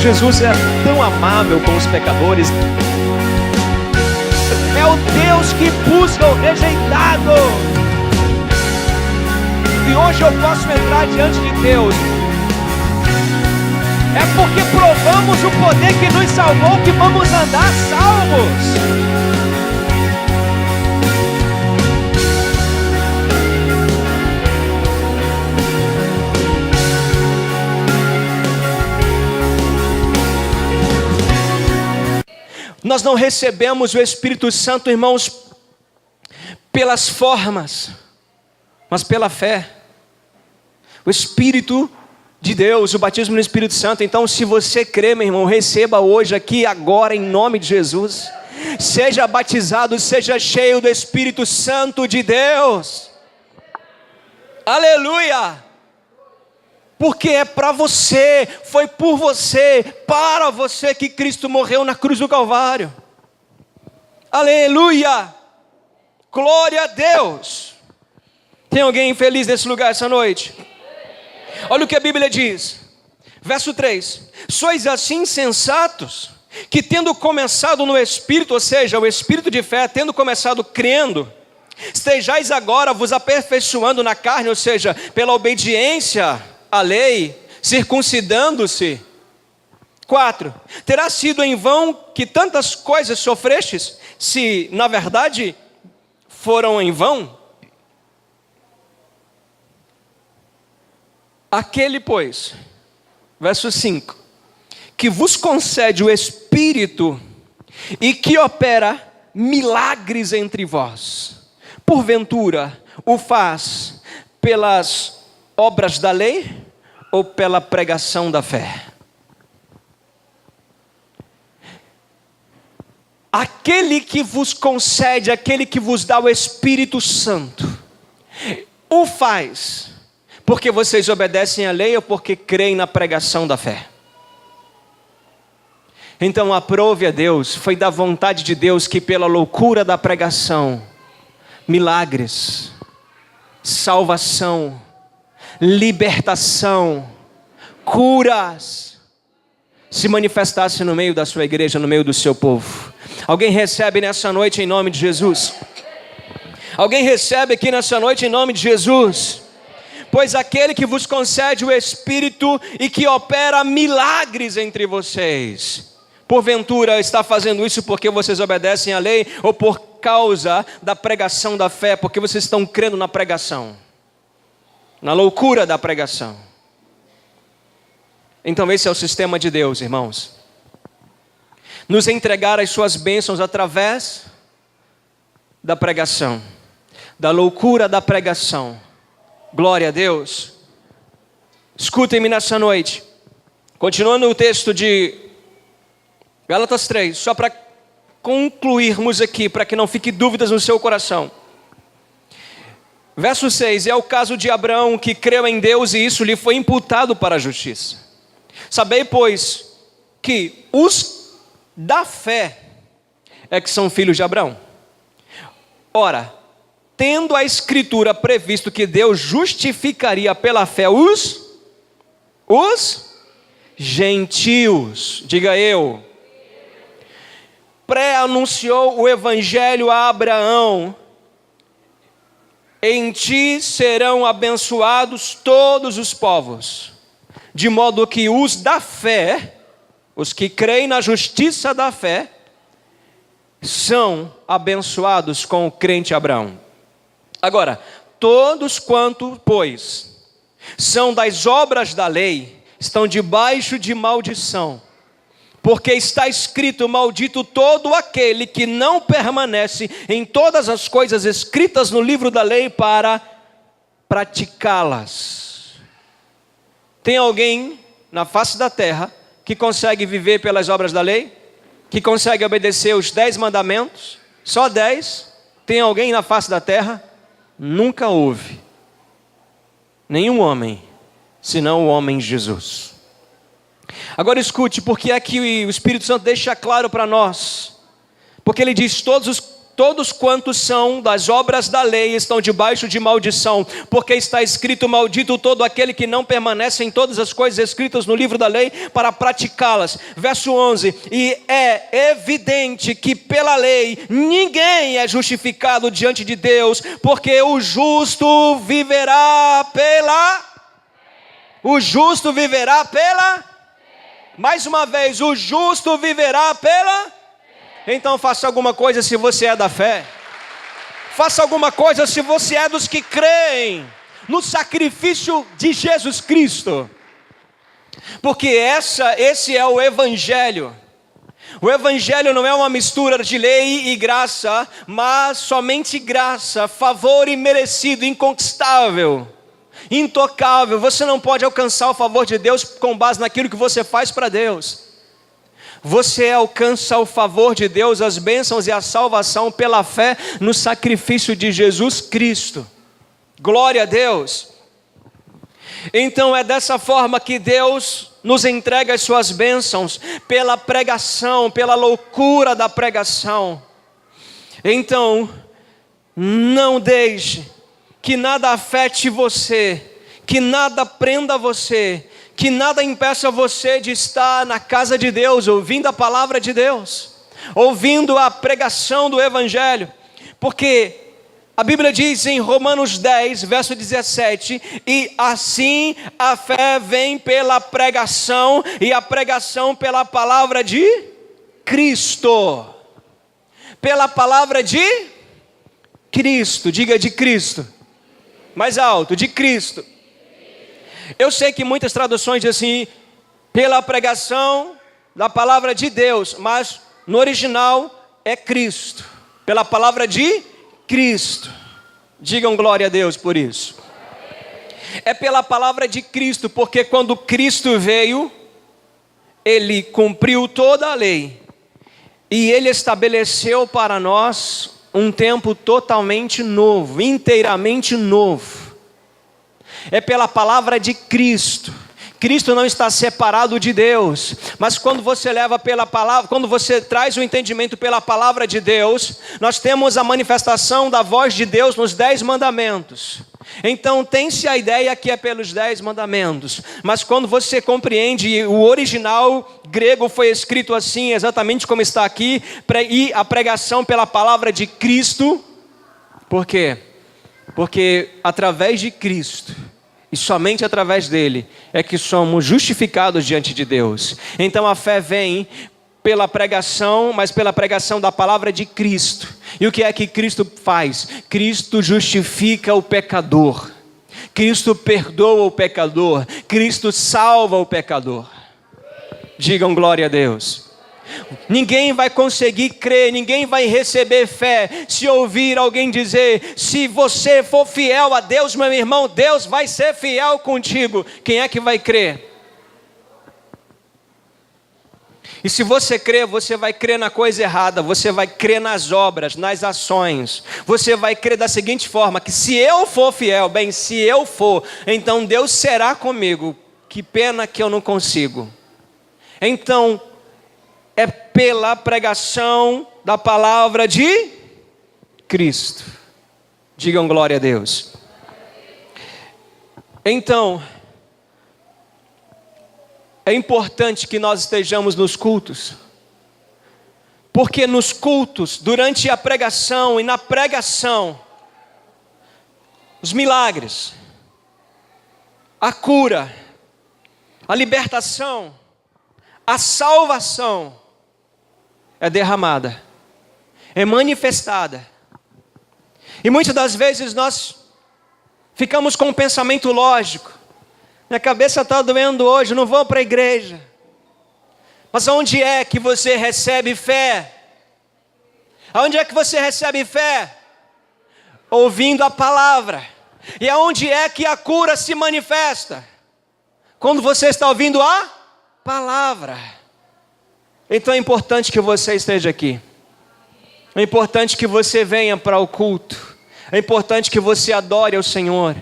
Jesus é tão amável com os pecadores. É o Deus que busca o rejeitado. E hoje eu posso entrar diante de Deus. É porque provamos o poder que nos salvou que vamos andar salvos. Nós não recebemos o Espírito Santo, irmãos, pelas formas, mas pela fé. O Espírito de Deus, o batismo no Espírito Santo. Então, se você crê, meu irmão, receba hoje, aqui, agora, em nome de Jesus. Seja batizado, seja cheio do Espírito Santo de Deus. Aleluia! Porque é para você, foi por você, para você que Cristo morreu na cruz do Calvário. Aleluia! Glória a Deus! Tem alguém feliz nesse lugar essa noite? Olha o que a Bíblia diz, verso 3: sois assim insensatos, que tendo começado no Espírito, ou seja, o Espírito de fé, tendo começado crendo, estejais agora vos aperfeiçoando na carne, ou seja, pela obediência à lei, circuncidando-se. 4: terá sido em vão que tantas coisas sofrestes, se na verdade foram em vão? Aquele, pois, verso 5, que vos concede o Espírito e que opera milagres entre vós, porventura o faz pelas obras da lei ou pela pregação da fé? Aquele que vos concede, aquele que vos dá o Espírito Santo, o faz porque vocês obedecem à lei ou porque creem na pregação da fé? Então aprove a Deus, foi da vontade de Deus que pela loucura da pregação, milagres, salvação, libertação, curas se manifestasse no meio da sua igreja, no meio do seu povo. Alguém recebe nessa noite em nome de Jesus? Alguém recebe aqui nessa noite em nome de Jesus? Pois aquele que vos concede o Espírito e que opera milagres entre vocês, porventura está fazendo isso porque vocês obedecem à lei ou por causa da pregação da fé, porque vocês estão crendo na pregação, na loucura da pregação? Então esse é o sistema de Deus, irmãos, nos entregar as suas bênçãos através da pregação, da loucura da pregação. Glória a Deus. Escutem-me nessa noite, continuando o texto de Gálatas 3, só para concluirmos aqui, para que não fique dúvidas no seu coração. Verso 6, é o caso de Abraão, que creu em Deus e isso lhe foi imputado para a justiça. Sabei, pois, que os da fé é que são filhos de Abraão. Ora, tendo a Escritura previsto que Deus justificaria pela fé os gentios, diga eu, pré-anunciou o Evangelho a Abraão: em ti serão abençoados todos os povos, de modo que os da fé, os que creem na justiça da fé, são abençoados com o crente Abraão. Agora, todos quanto, pois, são das obras da lei, estão debaixo de maldição, porque está escrito: maldito todo aquele que não permanece em todas as coisas escritas no livro da lei para praticá-las. Tem alguém na face da terra que consegue viver pelas obras da lei? Que consegue obedecer os 10 mandamentos? Só 10? Tem alguém na face da terra? Nunca houve nenhum homem, senão o homem Jesus. Agora escute, porque aqui o Espírito Santo deixa claro para nós, porque ele diz: todos quantos são das obras da lei estão debaixo de maldição, porque está escrito: maldito todo aquele que não permanece em todas as coisas escritas no livro da lei para praticá-las. Verso 11: e é evidente que pela lei ninguém é justificado diante de Deus, porque o justo viverá pela... Mais uma vez, o justo viverá pela... Então faça alguma coisa se você é da fé. Faça alguma coisa se você é dos que creem no sacrifício de Jesus Cristo. Porque esse é o Evangelho. O Evangelho não é uma mistura de lei e graça, mas somente graça, favor imerecido, inconquistável, intocável. Você não pode alcançar o favor de Deus com base naquilo que você faz para Deus. Você alcança o favor de Deus, as bênçãos e a salvação pela fé no sacrifício de Jesus Cristo. Glória a Deus. Então é dessa forma que Deus nos entrega as suas bênçãos, pela pregação, pela loucura da pregação. Então, não deixe que nada afete você, que nada prenda você, que nada impeça você de estar na casa de Deus, ouvindo a palavra de Deus, ouvindo a pregação do Evangelho, porque a Bíblia diz em Romanos 10, verso 17, e assim a fé vem pela pregação, e a pregação pela palavra de Cristo. Pela palavra de Cristo, diga de Cristo. Mais alto, de Cristo. Eu sei que muitas traduções dizem assim, pela pregação da palavra de Deus, mas no original é Cristo. Pela palavra de Cristo. Digam glória a Deus por isso. É pela palavra de Cristo, porque quando Cristo veio, Ele cumpriu toda a lei. E Ele estabeleceu para nós um tempo totalmente novo, inteiramente novo. É pela palavra de Cristo. Cristo não está separado de Deus, mas quando você leva pela palavra, quando você traz o entendimento pela palavra de Deus, nós temos a manifestação da voz de Deus nos 10 mandamentos. Então tem-se a ideia que é pelos 10 mandamentos, mas quando você compreende, o original grego foi escrito assim, exatamente como está aqui, e a pregação pela palavra de Cristo. Por quê? Porque através de Cristo, e somente através dele, é que somos justificados diante de Deus. Então a fé vem pela pregação, mas pela pregação da palavra de Cristo. E o que é que Cristo faz? Cristo justifica o pecador. Cristo perdoa o pecador. Cristo salva o pecador. Digam glória a Deus. Ninguém vai conseguir crer, ninguém vai receber fé se ouvir alguém dizer: se você for fiel a Deus, meu irmão, Deus vai ser fiel contigo. Quem é que vai crer? E se você crer, você vai crer na coisa errada, você vai crer nas obras, nas ações. Você vai crer da seguinte forma, que se eu for fiel, bem, se eu for, então Deus será comigo. Que pena que eu não consigo. Então, é pela pregação da palavra de Cristo. Digam glória a Deus. Então, é importante que nós estejamos nos cultos, porque nos cultos, durante a pregação e na pregação, os milagres, a cura, a libertação, a salvação é derramada, é manifestada. E muitas das vezes nós ficamos com um pensamento lógico. Minha cabeça está doendo hoje, não vou para a igreja. Mas onde é que você recebe fé? Aonde é que você recebe fé? Ouvindo a palavra. E aonde é que a cura se manifesta? Quando você está ouvindo a palavra. Então é importante que você esteja aqui. É importante que você venha para o culto. É importante que você adore ao Senhor.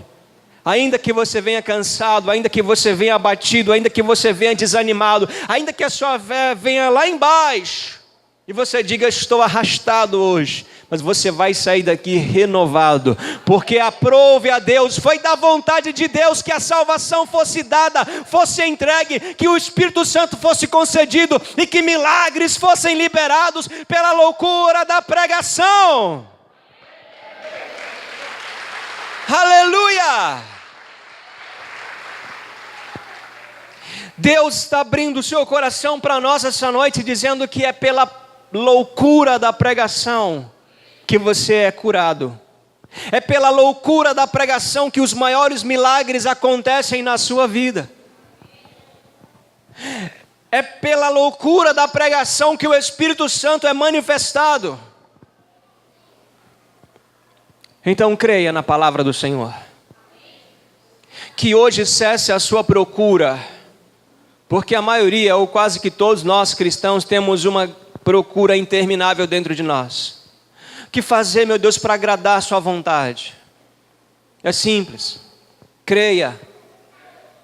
Ainda que você venha cansado, ainda que você venha abatido, ainda que você venha desanimado, ainda que a sua fé venha lá embaixo, e você diga: estou arrastado hoje, mas você vai sair daqui renovado, porque aprove a Deus, foi da vontade de Deus que a salvação fosse dada, fosse entregue, que o Espírito Santo fosse concedido e que milagres fossem liberados pela loucura da pregação. Aleluia! Deus está abrindo o seu coração para nós essa noite, dizendo que é pela loucura da pregação que você é curado. É pela loucura da pregação que os maiores milagres acontecem na sua vida. É pela loucura da pregação que o Espírito Santo é manifestado. Então creia na palavra do Senhor. Que hoje cesse a sua procura, porque a maioria, ou quase que todos nós cristãos, temos uma procura interminável dentro de nós. O que fazer, meu Deus, para agradar a sua vontade? É simples. Creia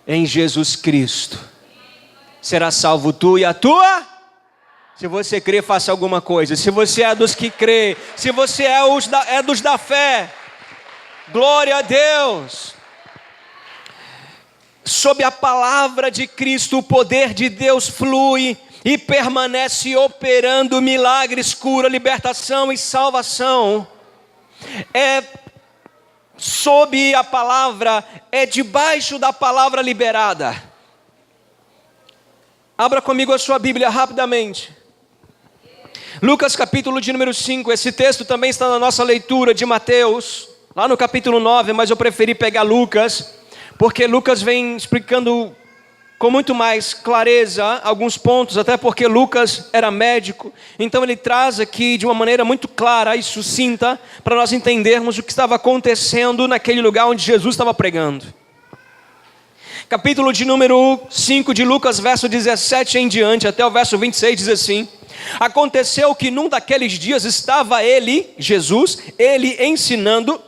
em Jesus Cristo. Será salvo tu e a tua? Se você crê, faça alguma coisa. Se você é dos que crê, se você é dos da fé, glória a Deus. Sob a palavra de Cristo, o poder de Deus flui e permanece operando milagres, cura, libertação e salvação. É sob a palavra, é debaixo da palavra liberada. Abra comigo a sua Bíblia rapidamente. Lucas capítulo de número 5, esse texto também está na nossa leitura de Mateus, lá no capítulo 9, mas eu preferi pegar Lucas, porque Lucas vem explicando com muito mais clareza alguns pontos, até porque Lucas era médico, então ele traz aqui de uma maneira muito clara e sucinta, para nós entendermos o que estava acontecendo naquele lugar onde Jesus estava pregando. Capítulo de número 5 de Lucas, verso 17 em diante, até o verso 26, diz assim: aconteceu que num daqueles dias estava ele, Jesus, ele ensinando,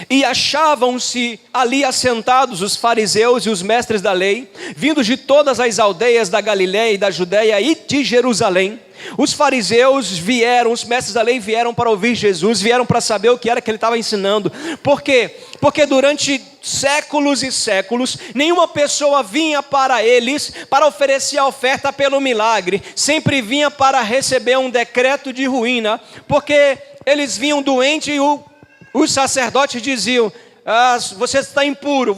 e achavam-se ali assentados os fariseus e os mestres da lei, vindos de todas as aldeias da Galiléia e da Judéia e de Jerusalém. Os fariseus vieram, os mestres da lei vieram para ouvir Jesus, vieram para saber o que era que ele estava ensinando. Por quê? Porque durante séculos e séculos, nenhuma pessoa vinha para eles para oferecer a oferta pelo milagre, sempre vinha para receber um decreto de ruína, porque eles vinham doente e os sacerdotes diziam: você está impuro,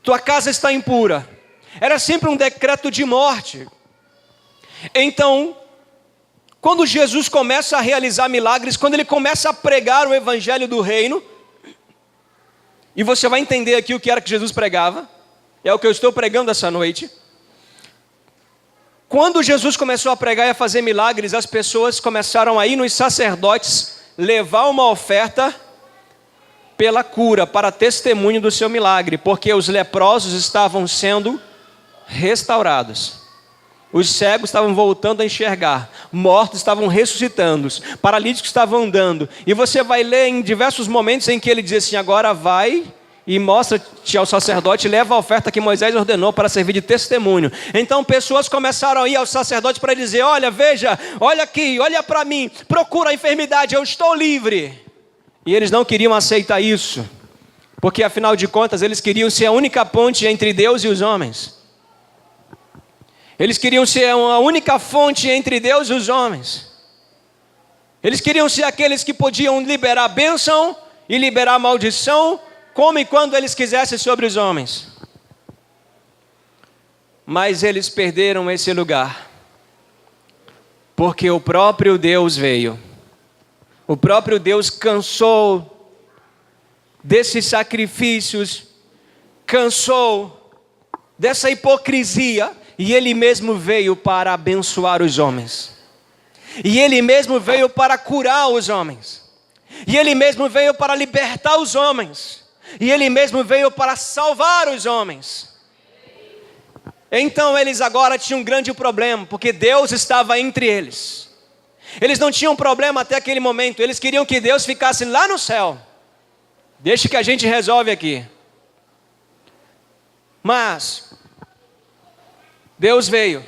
tua casa está impura. Era sempre um decreto de morte. Então, quando Jesus começa a realizar milagres, quando ele começa a pregar o evangelho do reino, e você vai entender aqui o que era que Jesus pregava, é o que eu estou pregando essa noite. Quando Jesus começou a pregar e a fazer milagres, as pessoas começaram a ir nos sacerdotes levar uma oferta pela cura, para testemunho do seu milagre, porque os leprosos estavam sendo restaurados, os cegos estavam voltando a enxergar, mortos estavam ressuscitando, paralíticos estavam andando, e você vai ler em diversos momentos em que ele diz assim: agora vai e mostra-te ao sacerdote, leva a oferta que Moisés ordenou para servir de testemunho. Então pessoas começaram a ir ao sacerdote para dizer: olha, veja, olha aqui, olha para mim, procura a enfermidade, eu estou livre. E eles não queriam aceitar isso, porque afinal de contas eles queriam ser a única ponte entre Deus e os homens. Eles queriam ser a única fonte entre Deus e os homens. Eles queriam ser aqueles que podiam liberar bênção e liberar maldição, como e quando eles quisessem sobre os homens. Mas eles perderam esse lugar, porque o próprio Deus veio. O próprio Deus cansou desses sacrifícios, cansou dessa hipocrisia, e Ele mesmo veio para abençoar os homens. E Ele mesmo veio para curar os homens. E Ele mesmo veio para libertar os homens. E Ele mesmo veio para salvar os homens. Então eles agora tinham um grande problema, porque Deus estava entre eles. Eles não tinham problema até aquele momento, eles queriam que Deus ficasse lá no céu. Deixa que a gente resolve aqui. Mas Deus veio,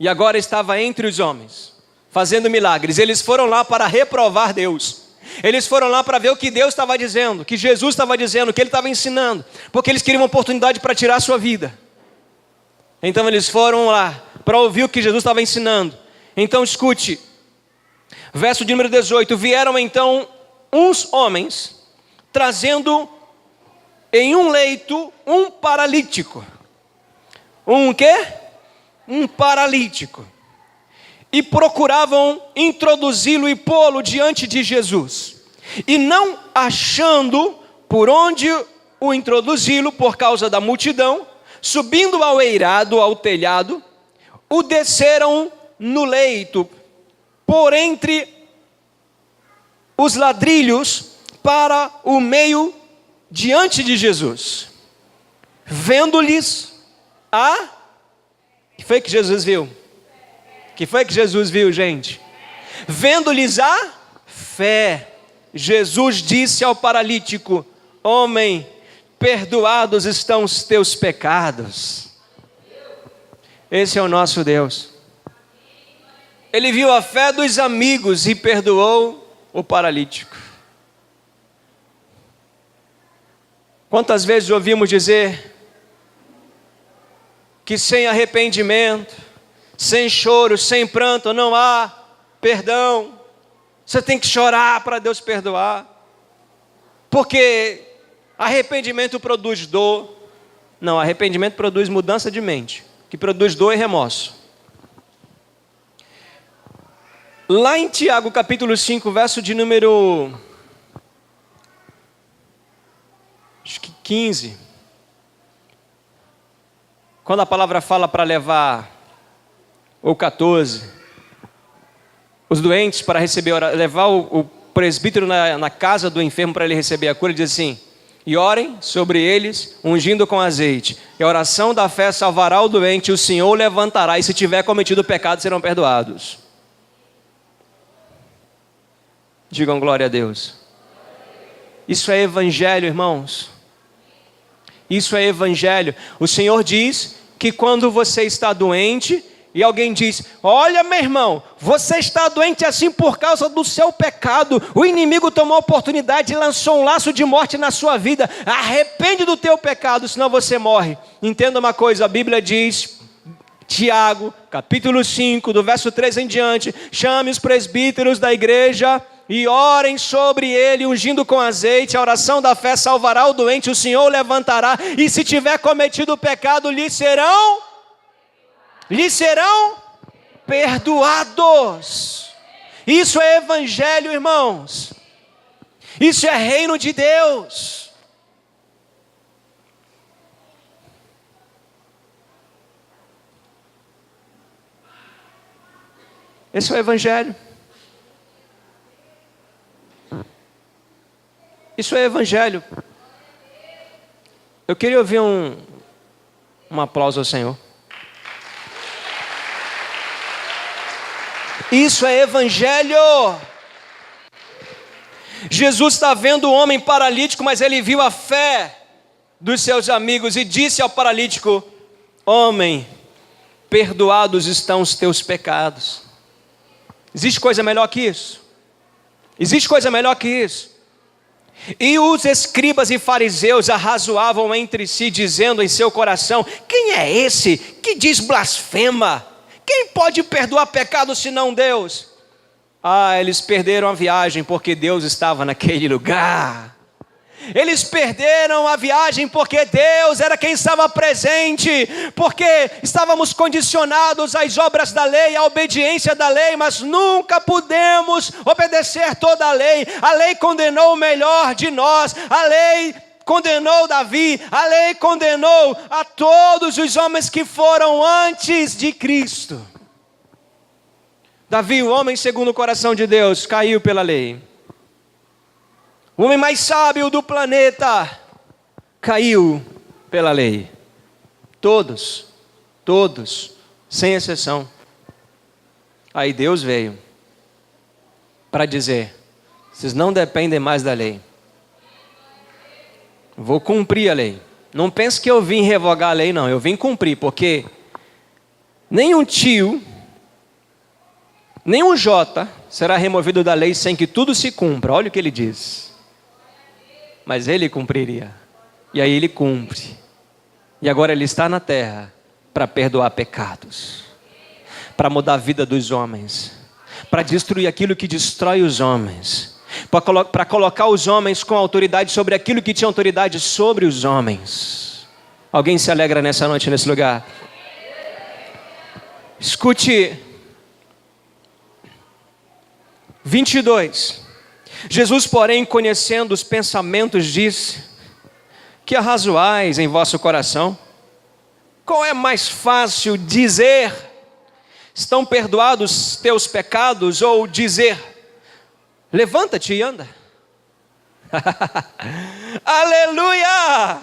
e agora estava entre os homens, fazendo milagres. Eles foram lá para reprovar Deus. Eles foram lá para ver o que Deus estava dizendo, o que Jesus estava dizendo, o que Ele estava ensinando, porque eles queriam uma oportunidade para tirar a sua vida. Então eles foram lá para ouvir o que Jesus estava ensinando. Então escute, verso de número 18: vieram então uns homens, trazendo em um leito um paralítico. Um quê? Um paralítico. E procuravam introduzi-lo e pô-lo diante de Jesus. E não achando por onde o introduzi-lo por causa da multidão, subindo ao eirado, ao telhado, o desceram no leito, por entre os ladrilhos, para o meio diante de Jesus. Vendo-lhes que foi que Jesus viu? Que foi que Jesus viu, gente? Vendo-lhes a fé, Jesus disse ao paralítico: homem, perdoados estão os teus pecados. Esse é o nosso Deus. Ele viu a fé dos amigos e perdoou o paralítico. Quantas vezes ouvimos dizer que sem arrependimento, sem choro, sem pranto, não há perdão. Você tem que chorar para Deus perdoar, porque arrependimento produz dor. Não, arrependimento produz mudança de mente, que produz dor e remorso. Lá em Tiago capítulo 5, verso de número 15, quando a palavra fala para levar, ou 14, os doentes para receber, levar o presbítero na casa do enfermo para ele receber a cura, diz assim: e orem sobre eles, ungindo com azeite, e a oração da fé salvará o doente, e o Senhor o levantará, e se tiver cometido pecado, serão perdoados. Digam glória a Deus. Isso é evangelho, irmãos. Isso é evangelho. O Senhor diz que quando você está doente, e alguém diz: olha, meu irmão, você está doente assim por causa do seu pecado. O inimigo tomou a oportunidade e lançou um laço de morte na sua vida. Arrepende do teu pecado, senão você morre. Entenda uma coisa, a Bíblia diz, Tiago, capítulo 5, do verso 3 em diante: chame os presbíteros da igreja e orem sobre ele, ungindo com azeite. A oração da fé salvará o doente, o Senhor o levantará, e se tiver cometido pecado, lhe serão perdoados. Isso é evangelho, irmãos. Isso é reino de Deus. Esse é o evangelho. Isso é evangelho. Eu queria ouvir um aplauso ao Senhor. Isso é evangelho. Jesus está vendo o homem paralítico, mas ele viu a fé dos seus amigos e disse ao paralítico: homem, perdoados estão os teus pecados. Existe coisa melhor que isso? Existe coisa melhor que isso? E os escribas e fariseus arrazoavam entre si, dizendo em seu coração: quem é esse que diz blasfema? Quem pode perdoar pecado senão Deus? Eles perderam a viagem porque Deus estava naquele lugar. Eles perderam a viagem porque Deus era quem estava presente, porque estávamos condicionados às obras da lei, à obediência da lei, mas nunca pudemos obedecer toda a lei. A lei condenou o melhor de nós, a lei condenou Davi, a lei condenou a todos os homens que foram antes de Cristo. Davi, o homem segundo o coração de Deus, caiu pela lei. O homem mais sábio do planeta caiu pela lei. Todos, sem exceção. Aí Deus veio para dizer: vocês não dependem mais da lei. Vou cumprir a lei. Não pense que eu vim revogar a lei, não. Eu vim cumprir, porque nenhum tio Nenhum jota será removido da lei sem que tudo se cumpra. Olha o que ele diz. Mas ele cumpriria. E aí ele cumpre. E agora ele está na terra para perdoar pecados, para mudar a vida dos homens, para destruir aquilo que destrói os homens, para colocar os homens com autoridade sobre aquilo que tinha autoridade sobre os homens. Alguém se alegra nessa noite, nesse lugar? Escute. 22. Jesus, porém, conhecendo os pensamentos, disse: que arrazoais em vosso coração? Qual é mais fácil dizer: estão perdoados teus pecados, ou dizer: levanta-te e anda? Aleluia!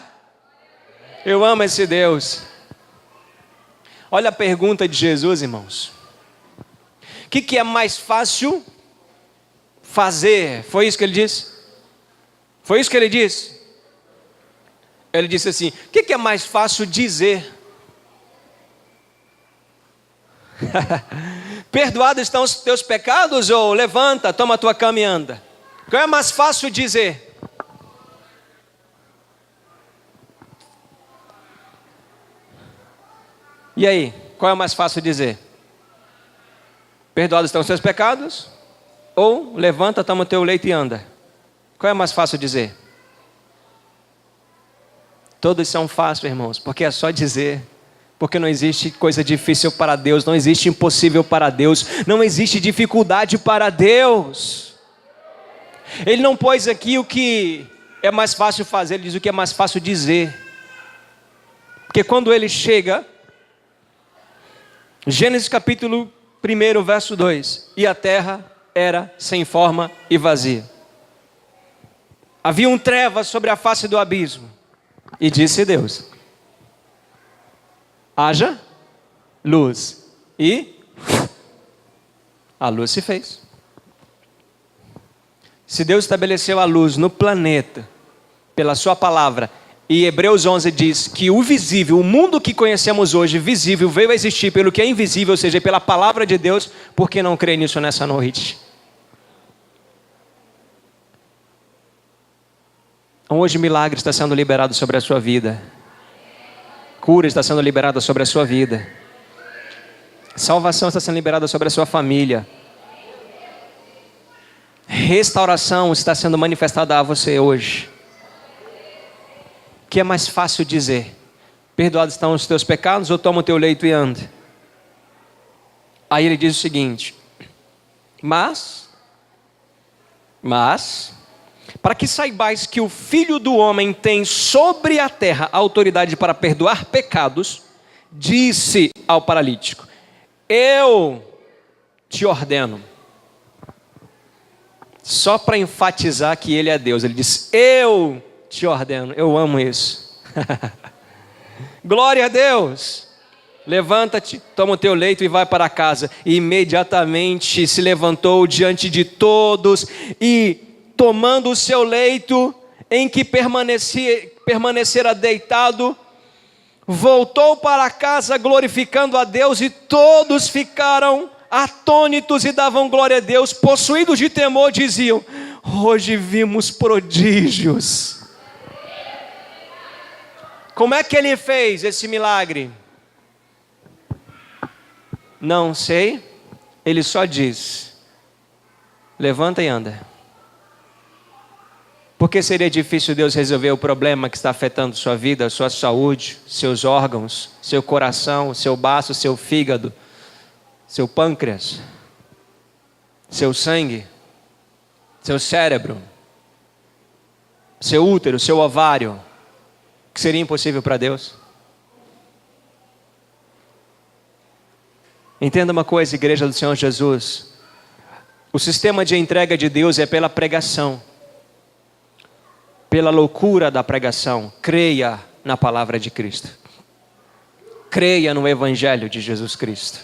Eu amo esse Deus. Olha a pergunta de Jesus, irmãos. O que é mais fácil fazer? Foi isso que ele disse? Foi isso que ele disse? Ele disse assim: o que é mais fácil dizer? Perdoados estão os teus pecados, ou levanta, toma a tua cama e anda? Qual é mais fácil dizer? E aí, qual é mais fácil dizer? Perdoados estão os teus pecados, ou levanta, toma o teu leito e anda? Qual é mais fácil dizer? Todos são fáceis, irmãos, porque é só dizer. Porque não existe coisa difícil para Deus, não existe impossível para Deus, não existe dificuldade para Deus. Ele não pôs aqui o que é mais fácil fazer, ele diz o que é mais fácil dizer. Porque quando ele chega, Gênesis capítulo 1, verso 2: e a terra era sem forma e vazia. Havia trevas sobre a face do abismo. E disse Deus: haja luz. E a luz se fez. Se Deus estabeleceu a luz no planeta pela sua palavra, e Hebreus 11 diz que o visível, o mundo que conhecemos hoje, visível, veio a existir pelo que é invisível, ou seja, pela palavra de Deus, por que não crer nisso nessa noite? Hoje milagre está sendo liberado sobre a sua vida. Cura está sendo liberada sobre a sua vida. Salvação está sendo liberada sobre a sua família. Restauração está sendo manifestada a você hoje. O que é mais fácil dizer? Perdoados estão os teus pecados, ou toma o teu leito e anda? Aí ele diz o seguinte: mas, para que saibais que o Filho do Homem tem sobre a terra autoridade para perdoar pecados, disse ao paralítico: eu te ordeno. Só para enfatizar que ele é Deus, ele disse: eu te ordeno. Eu amo isso. Glória a Deus. Levanta-te, toma o teu leito e vai para casa. E imediatamente se levantou diante de todos e, tomando o seu leito, em que permanecera deitado, voltou para casa glorificando a Deus, e todos ficaram atônitos e davam glória a Deus. Possuídos de temor, diziam: hoje vimos prodígios. Como é que ele fez esse milagre? Não sei. Ele só diz: levanta e anda. Porque seria difícil Deus resolver o problema que está afetando sua vida, sua saúde, seus órgãos, seu coração, seu baço, seu fígado, seu pâncreas, seu sangue, seu cérebro, seu útero, seu ovário, que seria impossível para Deus? Entenda uma coisa, igreja do Senhor Jesus: o sistema de entrega de Deus é pela pregação, pela loucura da pregação. Creia na palavra de Cristo, creia no Evangelho de Jesus Cristo,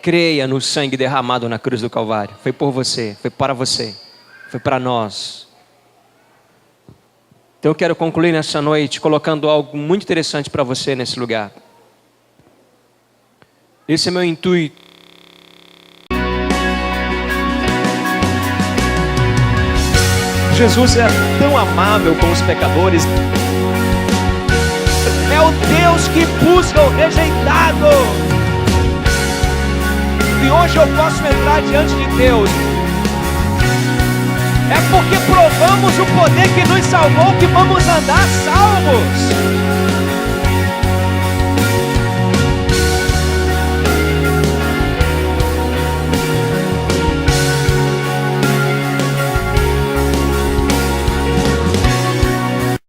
creia no sangue derramado na cruz do Calvário. Foi por você, foi para você, foi para nós. Então eu quero concluir nessa noite colocando algo muito interessante para você nesse lugar. Esse é meu intuito Jesus é tão amável com os pecadores. É o Deus que busca o rejeitado. E hoje eu posso entrar diante de Deus. É porque provamos o poder que nos salvou que vamos andar salvos.